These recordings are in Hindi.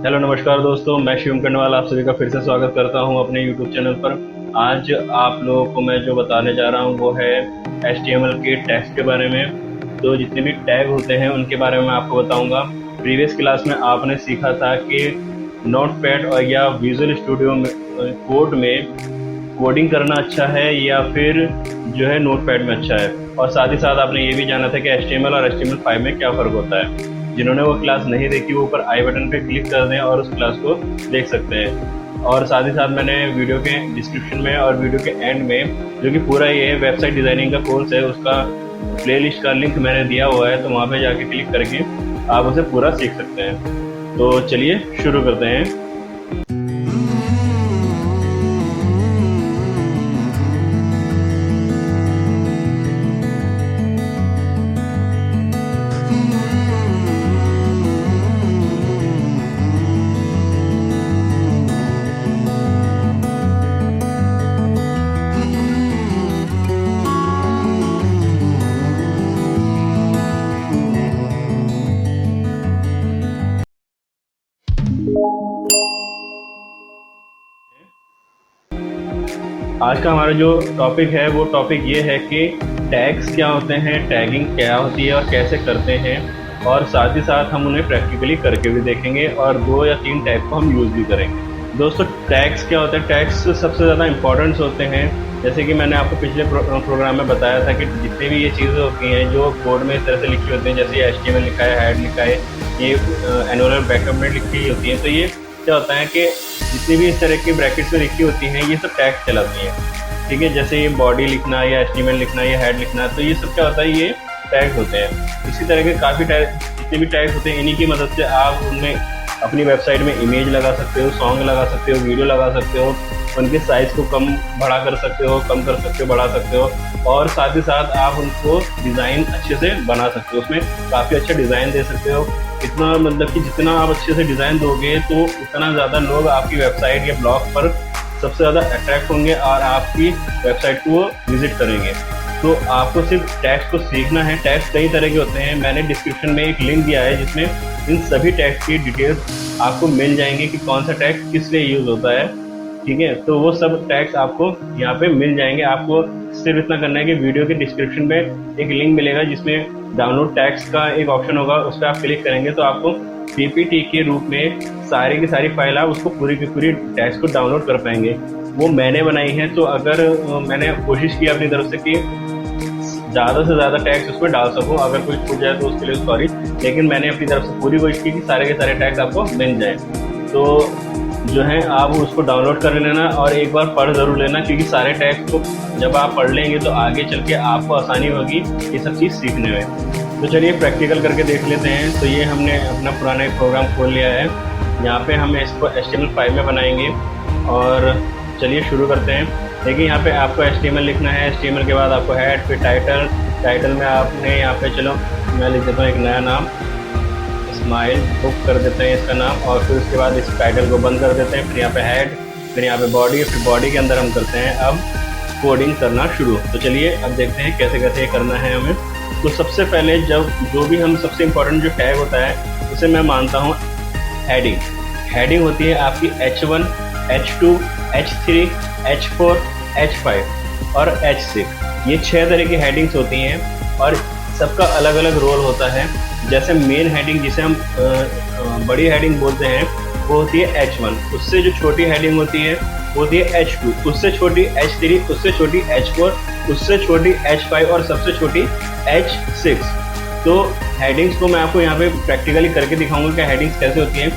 हेलो नमस्कार दोस्तों, मैं शिवम कनवाल आप सभी का फिर से स्वागत करता हूं अपने यूट्यूब चैनल पर। आज आप लोगों को मैं जो बताने जा रहा हूं वो है HTML के टैग्स के बारे में। तो जितने भी टैग होते हैं उनके बारे में आपको बताऊंगा। प्रीवियस क्लास में आपने सीखा था कि नोटपैड और या विजुअल स्टूडियो में कोड में कोडिंग करना अच्छा है या फिर जो है नोटपैड में अच्छा है, और साथ ही साथ आपने ये भी जाना था कि HTML और HTML5 में क्या फ़र्क होता है। जिन्होंने वो क्लास नहीं देखी वो ऊपर आई बटन पे क्लिक कर दें और उस क्लास को देख सकते हैं। और साथ ही साथ मैंने वीडियो के डिस्क्रिप्शन में और वीडियो के एंड में जो कि पूरा ये वेबसाइट डिज़ाइनिंग का कोर्स है उसका प्लेलिस्ट का लिंक मैंने दिया हुआ है, तो वहाँ पे जाके क्लिक करके आप उसे पूरा सीख सकते हैं। तो चलिए शुरू करते हैं। आज का हमारा जो टॉपिक है वो टॉपिक ये है कि टैग्स क्या होते हैं, टैगिंग क्या होती है और कैसे करते हैं, और साथ ही साथ हम उन्हें प्रैक्टिकली करके भी देखेंगे और 2 या 3 टैग को हम यूज़ भी करेंगे। दोस्तों, टैग्स क्या होते हैं? टैग्स सबसे ज़्यादा इंपॉर्टेंट्स होते हैं। जैसे कि मैंने आपको पिछले प्रोग्राम में बताया था कि जितनी भी ये चीज़ें होती हैं जो कोड में इस तरह से लिखी होती हैं, जैसे HTML लिखा है, हेड लिखा है, ये एनुअल बैकअप में लिखी होती हैं, तो ये क्या होता है कि जितनी भी इस तरह की ब्रैकेट्स में लिखी होती हैं ये सब टैग्स कहलाती हैं। ठीक है, जैसे ये बॉडी लिखना या HTML लिखना या हेड लिखना, तो ये सब क्या होता है, ये टैग्स होते हैं। इसी तरह के काफ़ी टैग, जितने भी टैग्स होते हैं, इन्हीं की मदद से आप उनमें अपनी वेबसाइट में इमेज लगा सकते हो, सॉन्ग लगा सकते हो, वीडियो लगा सकते हो, उनके साइज़ को कम बड़ा कर सकते हो, कम कर सकते हो, बढ़ा सकते हो, और साथ ही साथ आप उनको डिज़ाइन अच्छे से बना सकते हो, उसमें काफ़ी अच्छा डिज़ाइन दे सकते हो। इतना मतलब कि जितना आप अच्छे से डिज़ाइन दोगे तो उतना ज़्यादा लोग आपकी वेबसाइट या ब्लॉग पर सबसे ज़्यादा अट्रैक्ट होंगे और आपकी वेबसाइट को विज़िट करेंगे। तो आपको सिर्फ टैग्स को सीखना है। टैग्स कई तरह के होते हैं, मैंने डिस्क्रिप्शन में एक लिंक दिया है जिसमें इन सभी टैग्स की डिटेल्स आपको मिल जाएंगी कि कौन सा टैग किस लिए यूज़ होता है। ठीक है, तो वो सब टैग्स आपको यहाँ पे मिल जाएंगे। आपको सिर्फ इतना करना है कि वीडियो के डिस्क्रिप्शन में एक लिंक मिलेगा जिसमें डाउनलोड टैग्स का एक ऑप्शन होगा, उस पर आप क्लिक करेंगे तो आपको PPT के रूप में सारी की सारी फाइल आप उसको पूरी की पूरी टैग्स को डाउनलोड कर पाएंगे। वो मैंने बनाई है, तो अगर मैंने कोशिश की अपनी तरफ से कि ज़्यादा से ज़्यादा टैग्स उसमें डाल सकूँ, अगर कोई छूट जाए तो उसके लिए सॉरी, लेकिन मैंने अपनी तरफ से पूरी कोशिश की कि सारे के सारे टैग्स आपको मिल जाए। तो जो है आप उसको डाउनलोड कर लेना और एक बार पढ़ ज़रूर लेना, क्योंकि सारे टैग्स को जब आप पढ़ लेंगे तो आगे चल के आपको आसानी होगी ये सब चीज़ सीखने में। तो चलिए प्रैक्टिकल करके देख लेते हैं। तो ये हमने अपना पुराना एक प्रोग्राम खोल लिया है, यहाँ पे हम इसको HTML5 में बनाएंगे और चलिए शुरू करते हैं। देखिए यहाँ पे आपको HTML लिखना है, HTML के बाद आपको हेड, फिर टाइटल में आपने यहाँ पे, चलो मैं लिख देता हूँ एक नया नाम, स्माइल बुक कर देते हैं इसका नाम, और फिर उसके बाद इस टाइटल को बंद कर देते हैं। फिर यहाँ पे हेड, फिर यहाँ पे बॉडी, फिर बॉडी के अंदर हम करते हैं अब कोडिंग करना शुरू। तो चलिए अब देखते हैं कैसे कैसे ये करना है हमें। तो सबसे पहले जो भी हम सबसे इम्पोर्टेंट जो टैग होता है उसे मैं मानता हूँ हेडिंग। हेडिंग होती है आपकी H1, H2, H3, H4, H5 और H6। ये 6 तरह की हेडिंग्स होती हैं और सबका अलग अलग रोल होता है। जैसे मेन हेडिंग जिसे हम बड़ी हेडिंग बोलते हैं वो होती है H1, उससे जो छोटी हेडिंग होती है वो होती है H2, उससे छोटी H3, उससे छोटी H4, उससे छोटी H5 और सबसे छोटी H6। तो हेडिंग्स को मैं आपको यहाँ पे प्रैक्टिकली करके दिखाऊंगा कि हेडिंग्स कैसे होती हैं।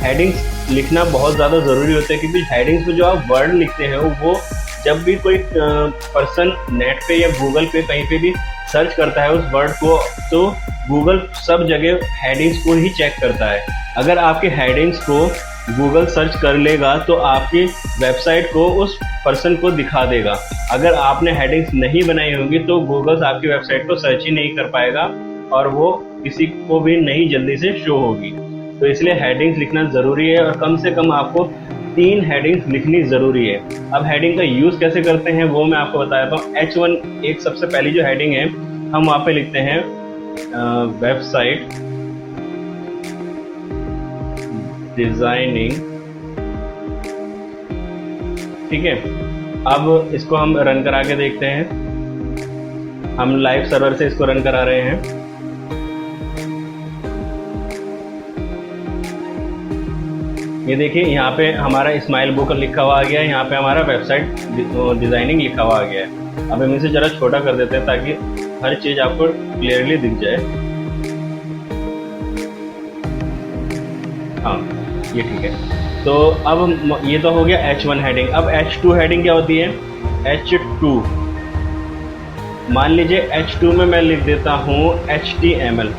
हेडिंग्स लिखना बहुत ज़्यादा ज़रूरी होता है, क्योंकि हेडिंग्स में जो आप वर्ड लिखते हैं वो जब भी कोई पर्सन नेट पे या गूगल पे कहीं पे भी सर्च करता है उस वर्ड को, तो गूगल सब जगह हेडिंग्स को ही चेक करता है। अगर आपके हेडिंग्स को गूगल सर्च कर लेगा तो आपकी वेबसाइट को उस पर्सन को दिखा देगा। अगर आपने हेडिंग्स नहीं बनाई होगी तो गूगल आपकी वेबसाइट को सर्च ही नहीं कर पाएगा और वो किसी को भी नहीं जल्दी से शो होगी। तो इसलिए हेडिंग्स लिखना ज़रूरी है और कम से कम आपको 3 हेडिंग्स लिखनी ज़रूरी है। अब हेडिंग का यूज़ कैसे करते हैं वो मैं आपको बताता हूँ। H1 एक सबसे पहली जो हेडिंग है, हम वहाँ पे लिखते हैं वेबसाइट डिजाइनिंग। ठीक है, अब इसको हम रन करा के देखते हैं। हम लाइव सर्वर से इसको रन करा रहे हैं। ये देखिए यहाँ पे हमारा स्माइल बुक लिखा हुआ आ गया है, यहाँ पे हमारा वेबसाइट डिजाइनिंग लिखा हुआ आ गया है। अब हम इसे जरा छोटा कर देते हैं ताकि हर चीज आपको क्लियरली दिख जाए। हाँ, ये ठीक है। तो अब ये तो हो गया H1 हेडिंग। अब H2 हेडिंग क्या होती है? H2, मान लीजिए H2 में मैं लिख देता हूँ HTML।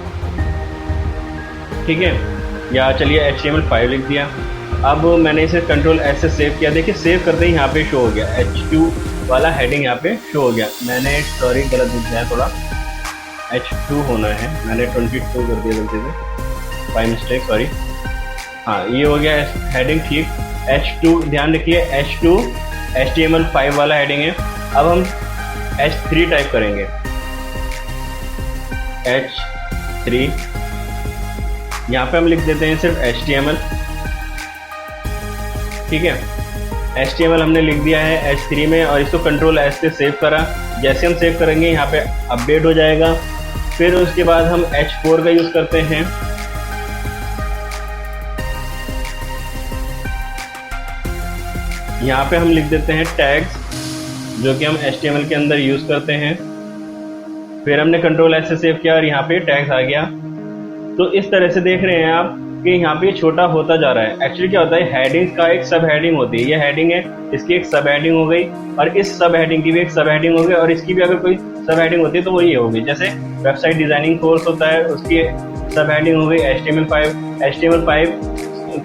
ठीक है, या चलिए HTML5 लिख दिया। अब मैंने इसे कंट्रोल S से सेव किया। देखिए सेव करते ही यहाँ पे शो हो गया, H2 वाला हेडिंग यहाँ पे शो हो गया। मैंने सॉरी गलत लिख दिया, थोड़ा H2 होना है, मैंने 22 कर दिया गलती से, बाय मिस्टेक, सॉरी। हाँ, ये हो गया हेडिंग ठीक। H2 ध्यान रखिए, H2 HTML5 वाला हेडिंग है। अब हम H3 टाइप करेंगे, H3। यहाँ पे हम लिख देते हैं सिर्फ HTML। ठीक है, HTML हमने लिख दिया है H3 में और इसको कंट्रोल S से सेव करा। जैसे हम सेव करेंगे यहाँ पे अपडेट हो जाएगा। फिर उसके बाद हम H4 का यूज़ करते हैं। यहाँ पे हम लिख देते हैं टैग्स, जो कि हम HTML के अंदर यूज़ करते हैं। फिर हमने कंट्रोल S से सेव किया और यहाँ पे टैग्स आ गया। तो इस तरह से देख रहे हैं आप कि यहाँ पे छोटा होता जा रहा है। एक्चुअली क्या होता है, हेडिंग्स का एक सब हेडिंग होती है। ये हेडिंग है, इसकी एक सब हेडिंग हो गई, और इस सब हेडिंग की भी एक सब हेडिंग हो गई, और इसकी भी अगर कोई सब हेडिंग होती है तो वो ये होगी। जैसे वेबसाइट डिजाइनिंग कोर्स होता है, उसकी सब हेडिंग हो गई HTML5। HTML5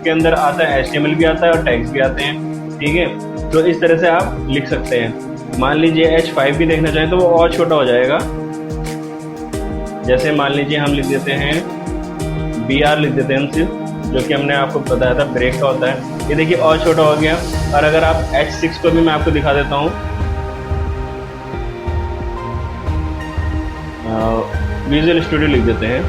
के अंदर आता है HTML भी आता है और टैग्स भी आते हैं। ठीक है, तो इस तरह से आप लिख सकते हैं। मान लीजिए H5 भी देखना चाहें तो वो और छोटा हो जाएगा। जैसे मान लीजिए हम लिख देते हैं BR, लिख देते हैं हम सिर्फ, जो कि हमने आपको बताया था ब्रेक का होता है। ये देखिए और छोटा हो गया। और अगर आप H6 को भी मैं आपको दिखा देता हूँ, विजुअल स्टूडियो लिख देते हैं।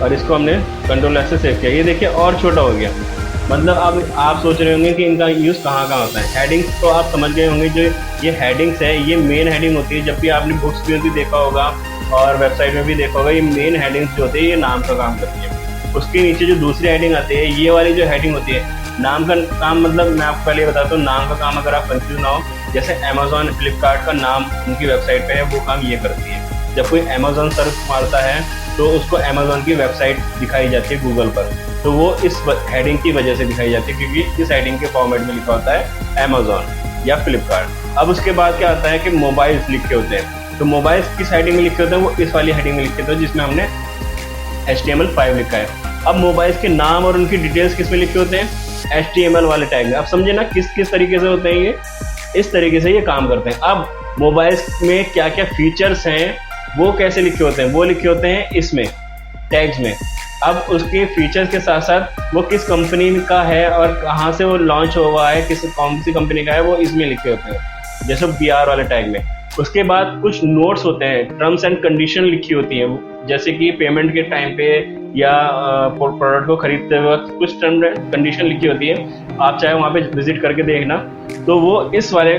और इसको हमने कंट्रोल S से सेव किया। ये देखिए और छोटा हो गया। मतलब अब आप सोच रहे होंगे कि इनका यूज़ कहाँ कहाँ होता है। हेडिंग्स तो आप समझ गए होंगे, जो ये हेडिंग्स है ये मेन हेडिंग होती है। जब भी आपने बुक्स में भी देखा होगा और वेबसाइट में भी देखा होगा, ये मेन हेडिंग्स जो होती है ये नाम का काम करती है। उसके नीचे जो दूसरी हेडिंग आती है, ये वाली जो हेडिंग होती है, नाम का काम, मतलब मैं आपको पहले बताता हूँ नाम का काम, अगर आप कंफ्यूज ना हो। जैसे अमेजोन, फ्लिपकार्ट का नाम उनकी वेबसाइट पे है, वो काम ये करती है। जब कोई अमेजोन सर्च मारता है तो उसको अमेजोन की वेबसाइट दिखाई जाती है गूगल पर, तो वो इस हेडिंग की वजह से दिखाई जाती है, क्योंकि इस हेडिंग के फॉर्मेट में लिखा होता है अमेजोन या फ्लिपकार्ट। अब उसके बाद क्या आता है कि मोबाइल्स लिखे होते हैं। तो मोबाइल्स किस हेडिंग में लिखे होते हैं? वो इस वाली हेडिंग में लिखे होते हैं जिसमें हमने HTML5 लिखा है। अब मोबाइल्स के नाम और उनकी डिटेल्स किस में लिखे होते हैं? HTML वाले टैग में। अब समझे ना किस तरीके से होते हैं ये, इस तरीके से ये काम करते हैं। अब मोबाइल्स में क्या क्या फीचर्स हैं वो कैसे लिखे होते हैं? वो लिखे होते हैं इसमें टैग्स में। अब उसके फीचर्स के साथ साथ वो किस कंपनी का है और कहाँ से वो लॉन्च हुआ है, कौन सी कंपनी का है, वो इसमें लिखे होते हैं, जैसे BR वाले टैग में। उसके बाद कुछ नोट्स होते हैं, टर्म्स एंड कंडीशन लिखी होती है, जैसे कि पेमेंट के टाइम पे या प्रोडक्ट को खरीदते वक्त कुछ टर्म कंडीशन लिखी होती है। आप चाहे वहाँ पे विजिट करके देखना, तो वो इस वाले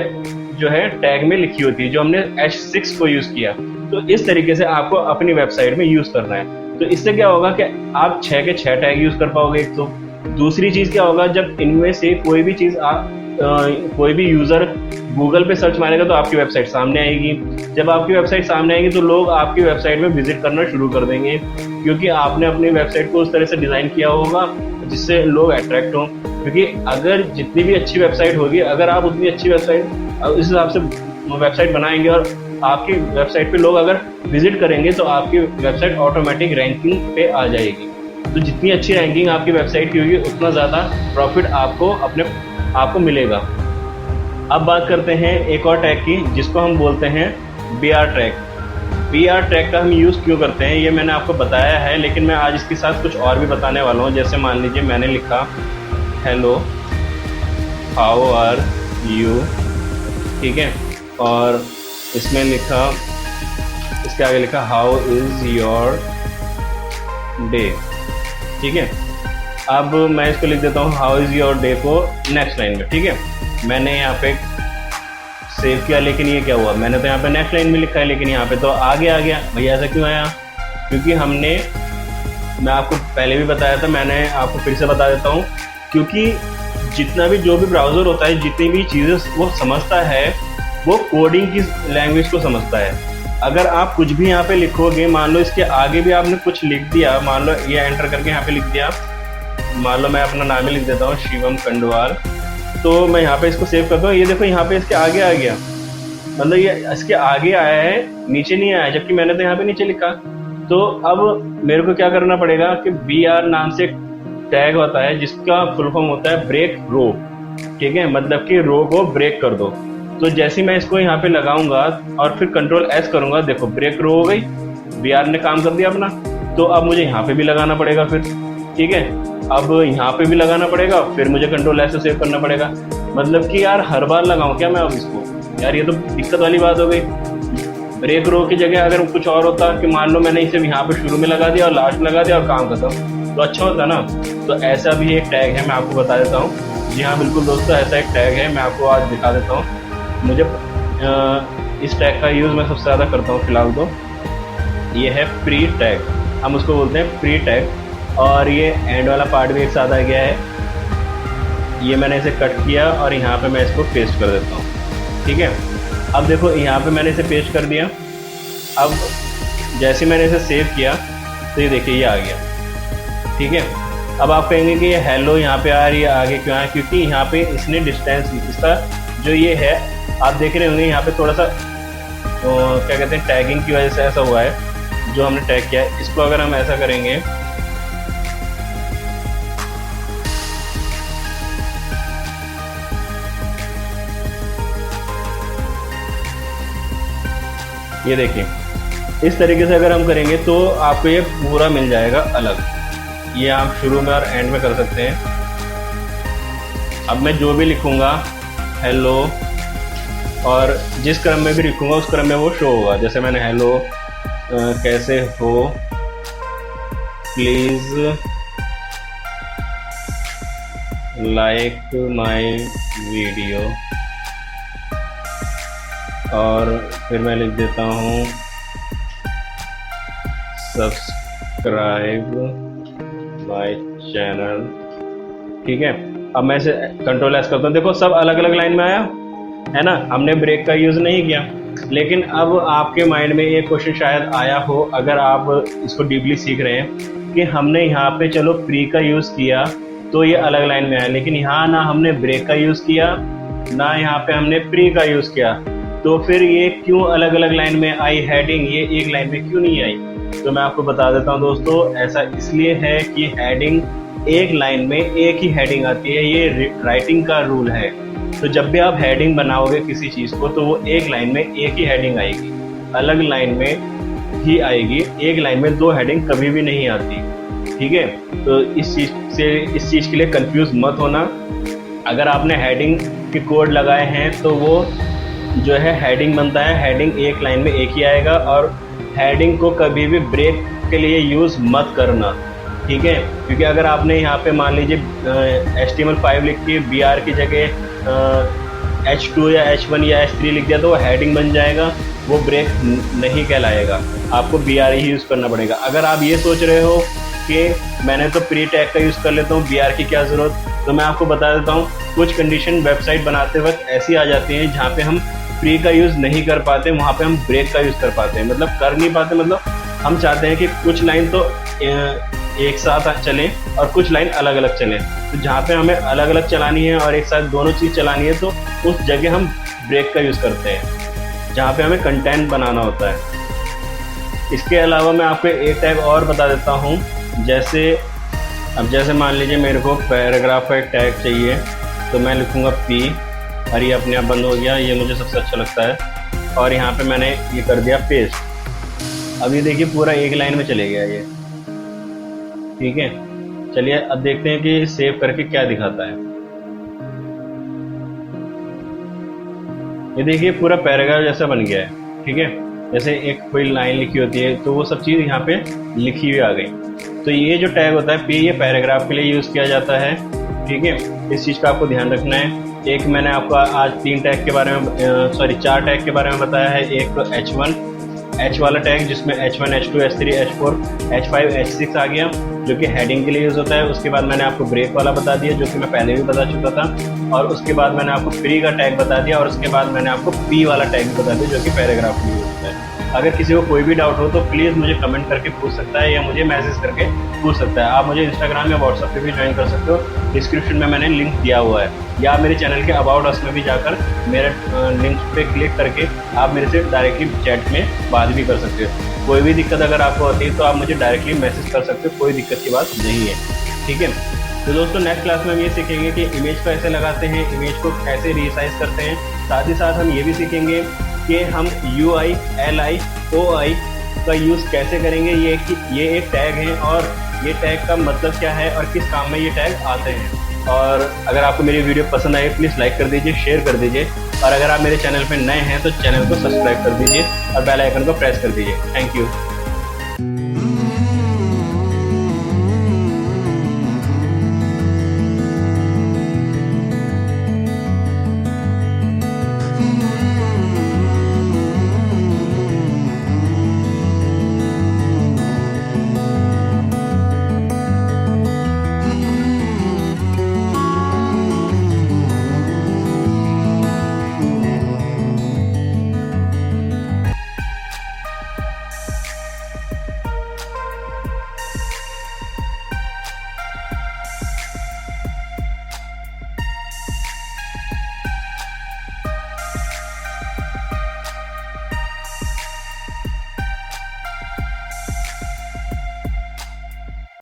जो है टैग में लिखी होती है, जो हमने H6 को यूज़ किया। तो इस तरीके से आपको अपनी वेबसाइट में यूज़ करना है। तो इससे क्या होगा कि आप 6 के 6 टैग यूज़ कर पाओगे। एक तो दूसरी चीज़ क्या होगा, जब इनमें से कोई भी चीज़ कोई भी यूज़र गूगल पे सर्च मारेगा तो आपकी वेबसाइट सामने आएगी। जब आपकी वेबसाइट सामने आएगी तो लोग आपकी वेबसाइट में विजिट करना शुरू कर देंगे, क्योंकि आपने अपनी वेबसाइट को उस तरह से डिज़ाइन किया होगा जिससे लोग अट्रैक्ट हों। क्योंकि अगर जितनी भी अच्छी वेबसाइट होगी, अगर आप उतनी अच्छी वेबसाइट इस हिसाब से वेबसाइट बनाएंगे और आपकी वेबसाइट पे लोग अगर विजिट करेंगे तो आपकी वेबसाइट ऑटोमेटिक रैंकिंग पे आ जाएगी। तो जितनी अच्छी रैंकिंग आपकी वेबसाइट की होगी उतना ज़्यादा प्रॉफिट आपको मिलेगा। अब बात करते हैं एक और टैग की, जिसको हम बोलते हैं BR टैग। BR टैग का हम यूज़ क्यों करते हैं ये मैंने आपको बताया है, लेकिन मैं आज इसके साथ कुछ और भी बताने वाला हूँ। जैसे मान लीजिए मैंने लिखा हेलो हाउ आर यू, ठीक है, और इसमें लिखा इसके आगे लिखा हाउ इज योर डे। ठीक है, अब मैं इसको लिख देता हूँ हाउ इज योर डे को नेक्स्ट लाइन में। ठीक है, मैंने यहाँ पे सेव किया, लेकिन ये क्या हुआ, मैंने तो यहाँ पे नेक्स्ट लाइन में लिखा है लेकिन यहाँ पे तो आगे आ गया। भैया ऐसा क्यों आया? क्योंकि मैं आपको पहले भी बताया था, मैंने आपको फिर से बता देता हूँ, क्योंकि जितना भी जो भी ब्राउज़र होता है, जितनी भी चीज़ें वो समझता है, वो कोडिंग की लैंग्वेज को समझता है। अगर आप कुछ भी यहाँ पे लिखोगे, मान लो इसके आगे भी आपने कुछ लिख दिया, मान लो ये एंटर करके यहाँ पे लिख दिया, मान लो मैं अपना नाम ही लिख देता हूँ शिवम खंडवाल, तो मैं यहाँ पे इसको सेव करता हूँ। ये देखो यहाँ पे इसके आगे आ गया, मतलब ये इसके आगे आया है, नीचे नहीं आया, जबकि मैंने तो यहाँ पे नीचे लिखा। तो अब मेरे को क्या करना पड़ेगा कि BR नाम से टैग होता है जिसका फुल फॉर्म होता है ब्रेक रो। ठीक है, मतलब कि रो को ब्रेक कर दो। तो जैसे मैं इसको यहाँ पे लगाऊंगा और फिर कंट्रोल S करूंगा, देखो ब्रेक रो हो गई, BR ने काम कर दिया अपना। तो अब मुझे यहाँ पे भी लगाना पड़ेगा फिर। ठीक है, अब यहाँ पे भी लगाना पड़ेगा, फिर मुझे कंट्रोल S से सेव करना पड़ेगा। मतलब कि यार हर बार लगाऊं क्या मैं अब इसको? यार ये तो दिक्कत वाली बात हो गई। ब्रेक रो की जगह अगर कुछ और होता कि मान लो मैंने इसे यहाँ पे शुरू में लगा दिया और लास्ट में लगा दिया और काम खत्म, तो अच्छा होता ना। तो ऐसा भी एक टैग है, मैं आपको बता देता हूँ। जी हाँ बिल्कुल दोस्तों, ऐसा एक टैग है, मैं आपको आज दिखा देता हूँ। मुझे इस टैग का यूज़ मैं सबसे ज़्यादा करता हूँ फिलहाल तो। ये है प्री टैग, हम उसको बोलते हैं प्री टैग। और ये एंड वाला पार्ट भी एक साथ आ गया है। ये मैंने इसे कट किया और यहाँ पे मैं इसको पेस्ट कर देता हूँ। ठीक है, अब देखो यहाँ पे मैंने इसे पेस्ट कर दिया। अब जैसे मैंने इसे सेव किया तो ये देखिए ये आ गया। ठीक है, अब आप कहेंगे कि ये हेलो यहाँ पे आ रही है, आगे क्यों आया? क्योंकि यहाँ पे इसने डिस्टेंस, इसका जो ये है आप देख रहे होंगे यहाँ पे थोड़ा सा क्या कहते हैं, टैगिंग की वजह से ऐसा हुआ है जो हमने टैग किया है। इसको अगर हम ऐसा करेंगे, ये देखिए इस तरीके से अगर हम करेंगे तो आपको ये पूरा मिल जाएगा अलग। ये आप शुरू में और एंड में कर सकते हैं। अब मैं जो भी लिखूंगा हेलो, और जिस क्रम में भी लिखूंगा उस क्रम में वो शो होगा। जैसे मैंने हेलो कैसे हो, प्लीज़ लाइक माय वीडियो, और फिर मैं लिख देता हूँ सब्सक्राइब माय चैनल। ठीक है, अब मैं इसे कंट्रोल S करता हूँ। देखो सब अलग अलग लाइन में आया है ना, हमने ब्रेक का यूज़ नहीं किया। लेकिन अब आपके माइंड में एक क्वेश्चन शायद आया हो, अगर आप इसको डीपली सीख रहे हैं, कि हमने यहाँ पे चलो प्री का यूज़ किया तो ये अलग लाइन में आया, लेकिन यहाँ ना हमने ब्रेक का यूज़ किया ना यहाँ पे हमने प्री का यूज़ किया, तो फिर ये क्यों अलग अलग लाइन में आई हेडिंग, ये एक लाइन में क्यों नहीं आई? तो मैं आपको बता देता हूँ दोस्तों, ऐसा इसलिए है कि हेडिंग एक लाइन में एक ही हेडिंग आती है, ये राइटिंग का रूल है। तो जब भी आप हेडिंग बनाओगे किसी चीज़ को तो वो एक लाइन में एक ही हेडिंग आएगी, अलग लाइन में ही आएगी। एक लाइन में दो हेडिंग कभी भी नहीं आती। ठीक है, तो इस चीज़ के लिए कंफ्यूज मत होना। अगर आपने हेडिंग के कोड लगाए हैं तो वो जो है हेडिंग बनता है, हेडिंग एक लाइन में एक ही आएगा, और हेडिंग को कभी भी ब्रेक के लिए यूज़ मत करना। ठीक है, क्योंकि अगर आपने यहाँ पे मान लीजिए HTML5 लिख के BR की जगह H2 या H1 या H3 लिख दिया तो वो हेडिंग बन जाएगा, वो ब्रेक नहीं कहलाएगा, आपको BR ही यूज़ करना पड़ेगा। अगर आप ये सोच रहे हो कि मैंने तो प्री टैग का यूज़ कर लेता हूँ, BR की क्या ज़रूरत, तो मैं आपको बता देता हूँ, कुछ कंडीशन वेबसाइट बनाते वक्त ऐसी आ जाती हैं जहाँ पे हम प्री का यूज़ नहीं कर पाते, वहाँ पे हम ब्रेक का यूज़ कर पाते हैं। मतलब कर नहीं पाते, मतलब हम चाहते हैं कि कुछ लाइन तो एक साथ चलें और कुछ लाइन अलग अलग चलें, तो जहाँ पे हमें अलग अलग चलानी है और एक साथ दोनों चीज़ चलानी है तो उस जगह हम ब्रेक का यूज़ करते हैं, जहाँ पे हमें कंटेंट बनाना होता है। इसके अलावा मैं आपको एक टैग और बता देता हूँ, जैसे मान लीजिए मेरे को पैराग्राफ का एक टैग चाहिए, तो मैं लिखूँगा P और ये अपने आप बंद हो गया, ये मुझे सबसे अच्छा लगता है, और यहाँ पे मैंने ये कर दिया पेस्ट। अब ये देखिए पूरा एक लाइन में चले गया ये। ठीक है, चलिए अब देखते हैं कि सेव करके क्या दिखाता है। ये देखिए पूरा पैराग्राफ जैसा बन गया है। ठीक है, जैसे एक कोई लाइन लिखी होती है, तो वो सब चीज़ यहाँ पे लिखी हुई आ गई। तो ये जो टैग होता है ये पैराग्राफ के लिए यूज़ किया जाता है, ठीक है। इस चीज़ का आपको ध्यान रखना है। एक मैंने आपको आज 3 टैग के बारे में 4 टैग के बारे में बताया है। एक H1 H वाला टैग जिसमें H1 H2 H3 H4 H5 H6 आ गया, जो कि हेडिंग के लिए यूज़ होता है। उसके बाद मैंने आपको ब्रेक वाला बता दिया, जो कि मैं पहले भी बता चुका था। और उसके बाद मैंने आपको प्री का टैग बता दिया, और उसके बाद मैंने आपको पी वाला टैग बता दिया, जो कि पैराग्राफ के लिए यूज़ होता है। अगर किसी को कोई भी डाउट हो तो प्लीज़ मुझे कमेंट करके पूछ सकता है, या मुझे मैसेज करके पूछ सकता है। आप मुझे इंस्टाग्राम या व्हाट्सएप पे भी ज्वाइन कर सकते हो, डिस्क्रिप्शन में मैंने लिंक दिया हुआ है, या मेरे चैनल के अबाउट अस में भी जाकर मेरे लिंक पे क्लिक करके आप मेरे से डायरेक्टली चैट में बात भी कर सकते हो। कोई भी दिक्कत अगर आपको होती है तो आप मुझे डायरेक्टली मैसेज कर सकते हो, कोई दिक्कत की बात नहीं है, ठीक है। तो दोस्तों नेक्स्ट क्लास में हम ये सीखेंगे कि इमेज को ऐसे लगाते हैं, इमेज को कैसे रीसाइज करते हैं। साथ ही साथ हम ये भी सीखेंगे कि हम UI, LI, OI का यूज़ कैसे करेंगे। ये एक टैग है, और ये टैग का मतलब क्या है और किस काम में ये टैग आते हैं। और अगर आपको मेरी वीडियो पसंद आए प्लीज़ लाइक कर दीजिए, शेयर कर दीजिए, और अगर आप मेरे चैनल पर नए हैं तो चैनल को सब्सक्राइब कर दीजिए और बेल आइकन को प्रेस कर दीजिए। Thank you.